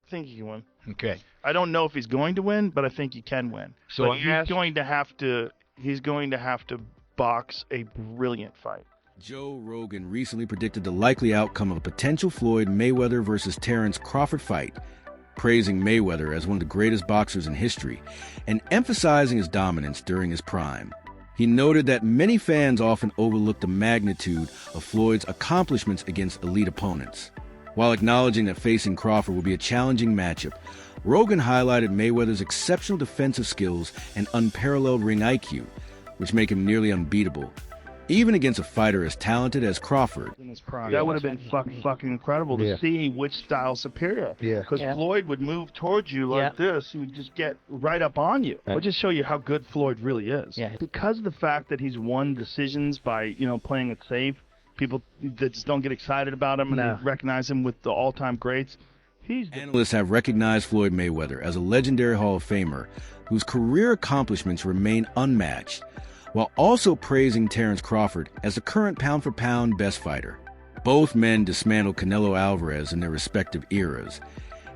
think he can win. Okay. I don't know if he's going to win, but I think he can win. So but he's going to have to box a brilliant fight. Joe Rogan recently predicted the likely outcome of a potential Floyd Mayweather versus Terence Crawford fight, praising Mayweather as one of the greatest boxers in history and emphasizing his dominance during his prime. He noted that many fans often overlook the magnitude of Floyd's accomplishments against elite opponents. While acknowledging that facing Crawford will be a challenging matchup, Rogan highlighted Mayweather's exceptional defensive skills and unparalleled ring IQ, which make him nearly unbeatable, even against a fighter as talented as Crawford. In his prime. That would have been fucking incredible to see which style's superior. Because Floyd would move towards you like this. He would just get right up on you. It would just show you how good Floyd really is. Because of the fact that he's won decisions by, playing it safe, people that just don't get excited about him and they recognize him with the all-time greats. Analysts have recognized Floyd Mayweather as a legendary Hall of Famer whose career accomplishments remain unmatched, while also praising Terence Crawford as the current pound-for-pound best fighter. Both men dismantled Canelo Alvarez in their respective eras,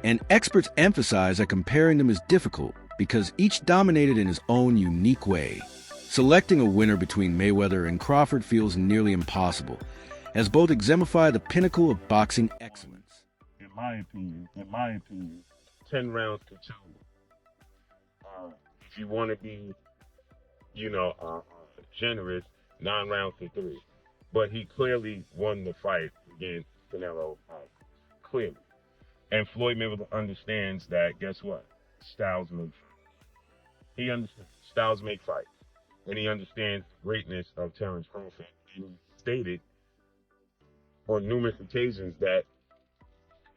and experts emphasize that comparing them is difficult because each dominated in his own unique way. Selecting a winner between Mayweather and Crawford feels nearly impossible, as both exemplify the pinnacle of boxing excellence. In my opinion, 10 rounds to 2. If you want to be, generous, 9 rounds to 3. But he clearly won the fight against Canelo, clearly. And Floyd Mayweather understands that, guess what? Styles make fights. He understands styles make fights. And he understands the greatness of Terence Crawford. And he stated on numerous occasions that,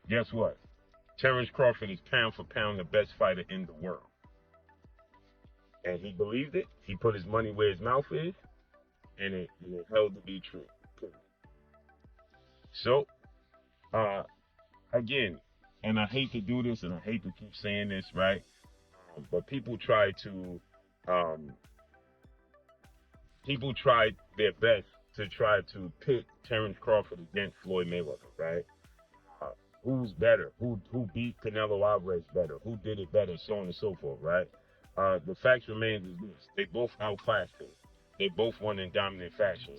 guess what? Terence Crawford is pound for pound the best fighter in the world. And he believed it. He put his money where his mouth is. And it held to be true. So, again, and I hate to do this and I hate to keep saying this, right? But people try their best to try to pit Terence Crawford against Floyd Mayweather, right? Who's better? Who beat Canelo Alvarez better? Who did it better? So on and so forth, right? The fact remains is this. They both outclassed him. They both won in dominant fashion.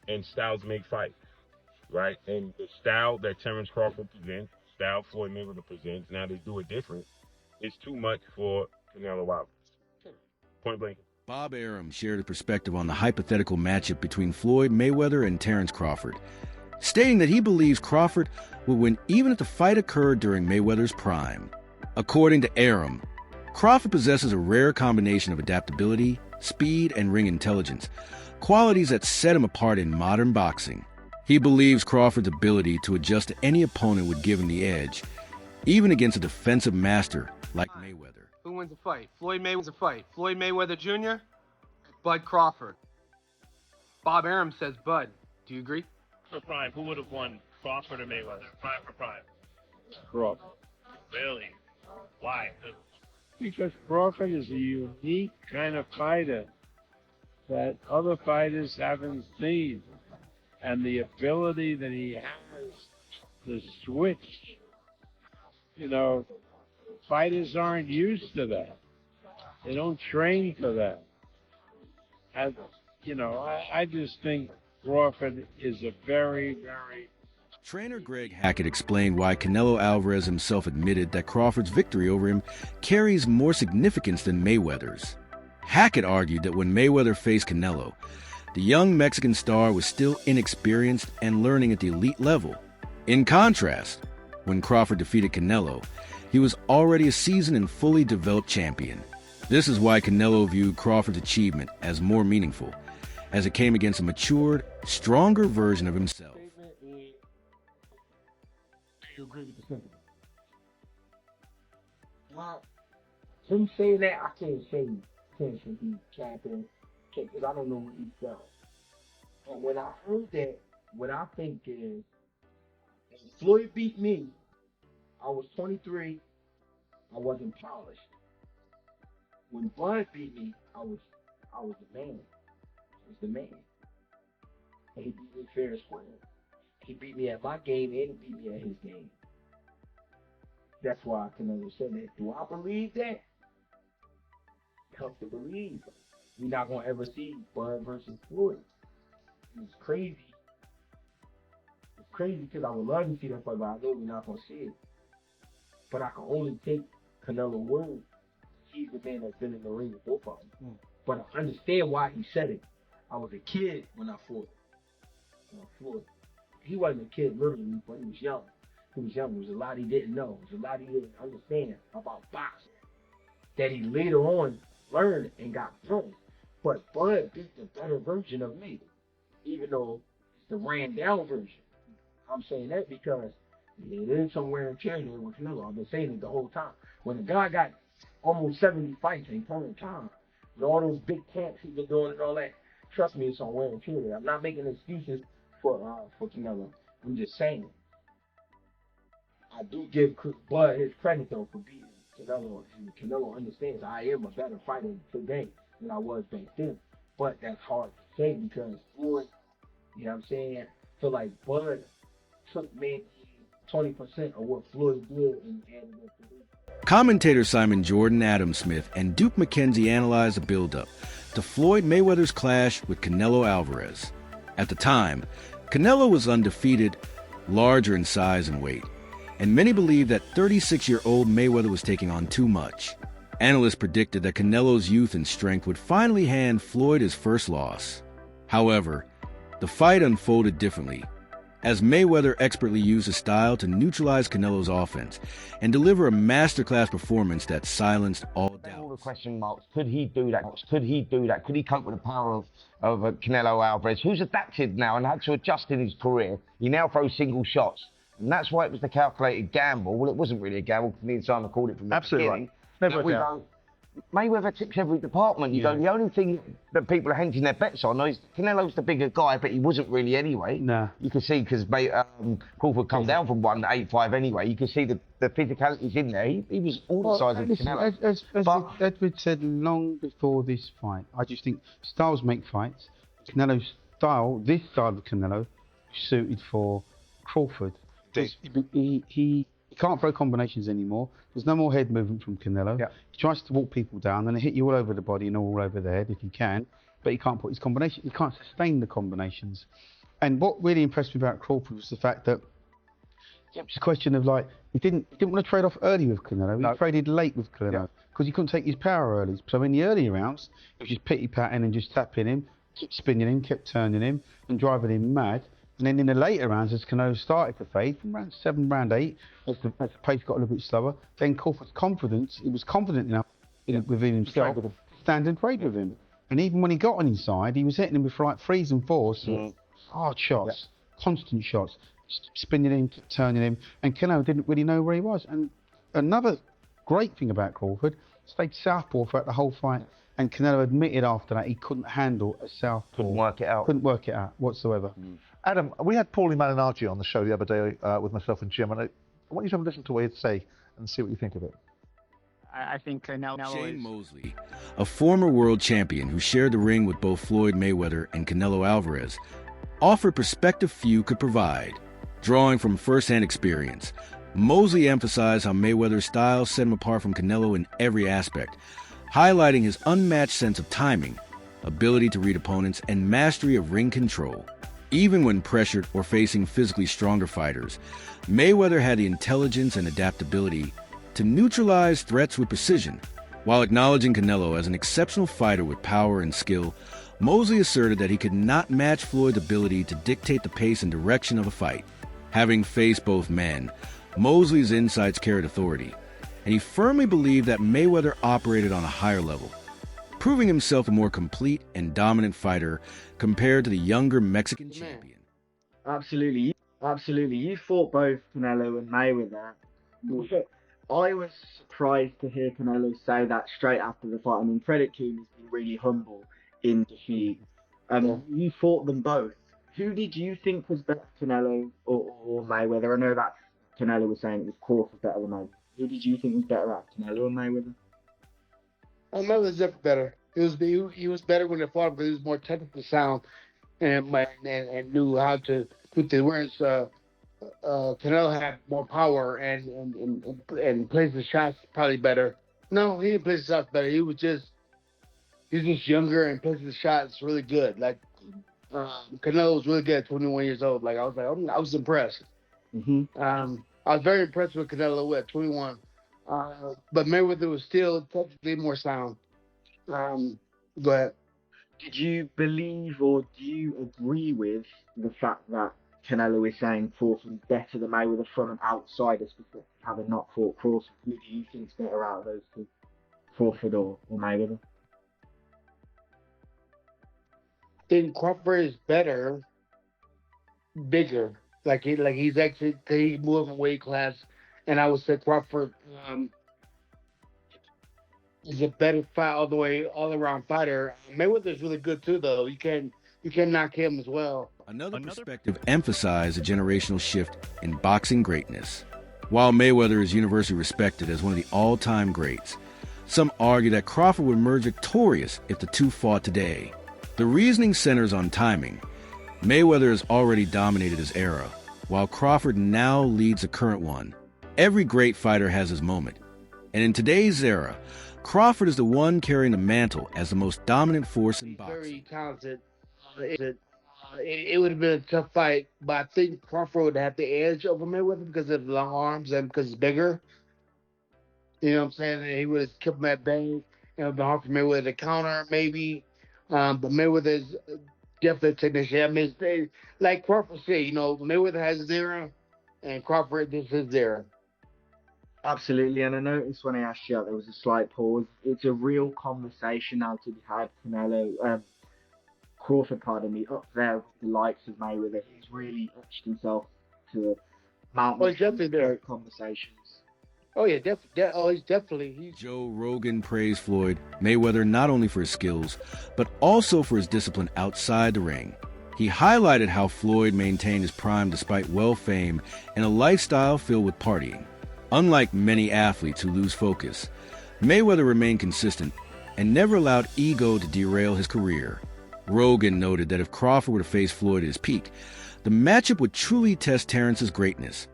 And styles make fights, right? And the style that Terence Crawford presents, style Floyd Mayweather presents, now they do it different, it's too much for Canelo Alvarez. Point blank. Bob Arum shared a perspective on the hypothetical matchup between Floyd Mayweather and Terence Crawford, stating that he believes Crawford would win even if the fight occurred during Mayweather's prime. According to Arum, Crawford possesses a rare combination of adaptability, speed, and ring intelligence, qualities that set him apart in modern boxing. He believes Crawford's ability to adjust to any opponent would give him the edge, even against a defensive master like Mayweather. Who wins the fight? Floyd Mayweather wins the fight. Floyd Mayweather Jr., Bud Crawford. Bob Arum says Bud. Do you agree? For prime, who would have won, Crawford or Mayweather? Prime for prime. Crawford. Really? Why? Because Crawford is a unique kind of fighter that other fighters haven't seen. And the ability that he has to switch, fighters aren't used to that. They don't train for that. And, I just think Crawford is a very, very... Trainer Greg Hackett explained why Canelo Alvarez himself admitted that Crawford's victory over him carries more significance than Mayweather's. Hackett argued that when Mayweather faced Canelo, the young Mexican star was still inexperienced and learning at the elite level. In contrast, when Crawford defeated Canelo, he was already a seasoned and fully developed champion. This is why Canelo viewed Crawford's achievement as more meaningful, as it came against a matured, stronger version of himself. Do you agree with the sentiment? Well, him saying that, I can't say he's capping, because I don't know what he's done. But when I heard that, what I think is, when Floyd beat me, I was 23, I wasn't polished. When Bud beat me, I was the man. I was the man. And he beat me fair and square. He beat me at my game and he beat me at his game. That's why Canelo said that. Do I believe that? Tough to believe. We're not gonna ever see Bud versus Floyd. It's crazy. It's crazy because I would love to see that fight, but I know we're not gonna see it. But I can only take Canelo's word. He's the man that's been in the ring with both of them. But I understand why he said it. I was a kid when I fought. Floyd. He wasn't a kid literally, but he was young. He was young. There was a lot he didn't know. There was a lot he didn't understand about boxing that he later on learned and got thrown. But Bud beat the better version of me, even though it's the ran down version. I'm saying that because there is some wear and tear there with Canelo. I've been saying it the whole time. When a guy got almost 70 fights in current time, with all those big camps he's been doing and all that, trust me, it's some wear and tear there. I'm not making excuses for Canelo. I'm just saying. I do give Bud his credit though for beating Canelo, and Canelo understands I am a better fighter today than I was back then. But that's hard to say because Floyd, you know what I'm saying, I feel like Bud took maybe 20% of what Floyd did and added up to it. Commentator Simon Jordan, Adam Smith, and Duke McKenzie analyzed the build-up to Floyd Mayweather's clash with Canelo Alvarez. At the time, Canelo was undefeated, larger in size and weight, and many believed that 36-year-old Mayweather was taking on too much. Analysts predicted that Canelo's youth and strength would finally hand Floyd his first loss. However, the fight unfolded differently, as Mayweather expertly used his style to neutralize Canelo's offense and deliver a masterclass performance that silenced all doubts. All the question marks, could he do that? Could he do that? Could he cope with the power of Canelo Alvarez, who's adapted now and had to adjust in his career? He now throws single shots. And that's why it was the calculated gamble. Well, it wasn't really a gamble. Me and Simon called it from the beginning. Absolutely. Never Mayweather tips every department. You go, the only thing that people are hedging their bets on is Canelo's the bigger guy, but he wasn't really anyway. No. You can see because Crawford come down from 185 anyway. You can see the physicality's in there. He was all the size of Canelo. As Edward said long before this fight, I just think styles make fights. Canelo's style, this style of Canelo, suited for Crawford. He can't throw combinations anymore. There's no more head movement from Canelo. Yeah. He tries to walk people down and hit you all over the body and all over the head if he can, but he can't put his combination. He can't sustain the combinations. And what really impressed me about Crawford was the fact that it was a question of like he didn't want to trade off early with Canelo. He traded late with Canelo because he couldn't take his power early. So in the early rounds, he was just pity patting and just tapping him, kept spinning him, kept turning him, and driving him mad. And then in the later rounds, as Canelo started to fade, from round 7, round 8, as the pace got a little bit slower, then Crawford's confidence, he was confident enough within himself to stand and trade with him. And even when he got on his side, he was hitting him with like 3s and 4s, hard shots, constant shots, spinning him, turning him, and Canelo didn't really know where he was. And another great thing about Crawford, stayed southpaw throughout the whole fight. And Canelo admitted after that he couldn't handle a southpaw. Couldn't work it out. Couldn't work it out whatsoever. Adam, we had Paulie Malignaggi on the show the other day with myself and Jim, and I want you to have a listen to what he had to say and see what you think of it. I think Canelo Shane Mosley, a former world champion who shared the ring with both Floyd Mayweather and Canelo Alvarez, offered perspective few could provide. Drawing from first-hand experience, Mosley emphasized how Mayweather's style set him apart from Canelo in every aspect, highlighting his unmatched sense of timing, ability to read opponents, and mastery of ring control. Even when pressured or facing physically stronger fighters, Mayweather had the intelligence and adaptability to neutralize threats with precision. While acknowledging Canelo as an exceptional fighter with power and skill, Mosley asserted that he could not match Floyd's ability to dictate the pace and direction of a fight. Having faced both men, Mosley's insights carried authority, and he firmly believed that Mayweather operated on a higher level, proving himself a more complete and dominant fighter compared to the younger Mexican champion. Absolutely. You fought both Canelo and Mayweather. I was surprised to hear Canelo say that straight after the fight. I mean, credit to him, he's been really humble in defeat. You fought them both. Who did you think was better, Canelo or Mayweather? I know that Canelo was saying it was Crawford better than Mayweather. Who did you think was better at, Canelo or Mayweather? Mayweather's definitely better. He was better when he fought because he was more technically sound and knew how to put the awareness Canelo had more power and plays the shots probably better. No, he didn't play the shots better. He's just younger and plays the shots really good. Like Canelo was really good at 21 years old. Like I was impressed. I was very impressed with Canelo at 21. But Mayweather was still technically more sound. Go ahead. Did you believe or do you agree with the fact that Canelo is saying Crawford is better than Mayweather from an outsider's perspective, having not fought Crawford? Who do you think is better out of those two, Crawford or Mayweather? I think Crawford is better, bigger. He's actually he moved in weight class, and I would say Crawford is a better fight all around fighter. Mayweather's really good too, though. You can knock him as well. Another perspective emphasized a generational shift in boxing greatness. While Mayweather is universally respected as one of the all-time greats, some argue that Crawford would emerge victorious if the two fought today. The reasoning centers on timing. Mayweather has already dominated his era, while Crawford now leads the current one. Every great fighter has his moment, and in today's era, Crawford is the one carrying the mantle as the most dominant force in boxing. Very talented. It would have been a tough fight, but I think Crawford would have the edge over Mayweather because of the long arms and because he's bigger. You know what I'm saying? And he would have kept him at bay. It would have been hard for Mayweather to counter, maybe. But Mayweather is definitely a technician. I mean, like Crawford said, Mayweather has his era, and Crawford, this is his era. Absolutely, and I noticed when I asked you out, there was a slight pause. It's a real conversation now to be had. Crawford, up there with the likes of Mayweather. He's really etched himself to a mountain he's definitely there. Conversations. Oh yeah, definitely. He's definitely. Joe Rogan praised Floyd Mayweather not only for his skills, but also for his discipline outside the ring. He highlighted how Floyd maintained his prime despite wealth, fame, and a lifestyle filled with partying. Unlike many athletes who lose focus, Mayweather remained consistent and never allowed ego to derail his career. Rogan noted that if Crawford were to face Floyd at his peak, the matchup would truly test Terence's greatness,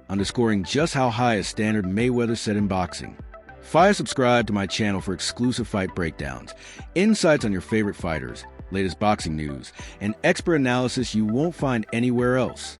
underscoring just how high a standard Mayweather set in boxing. Fire subscribe to my channel for exclusive fight breakdowns, insights on your favorite fighters, latest boxing news, and expert analysis you won't find anywhere else.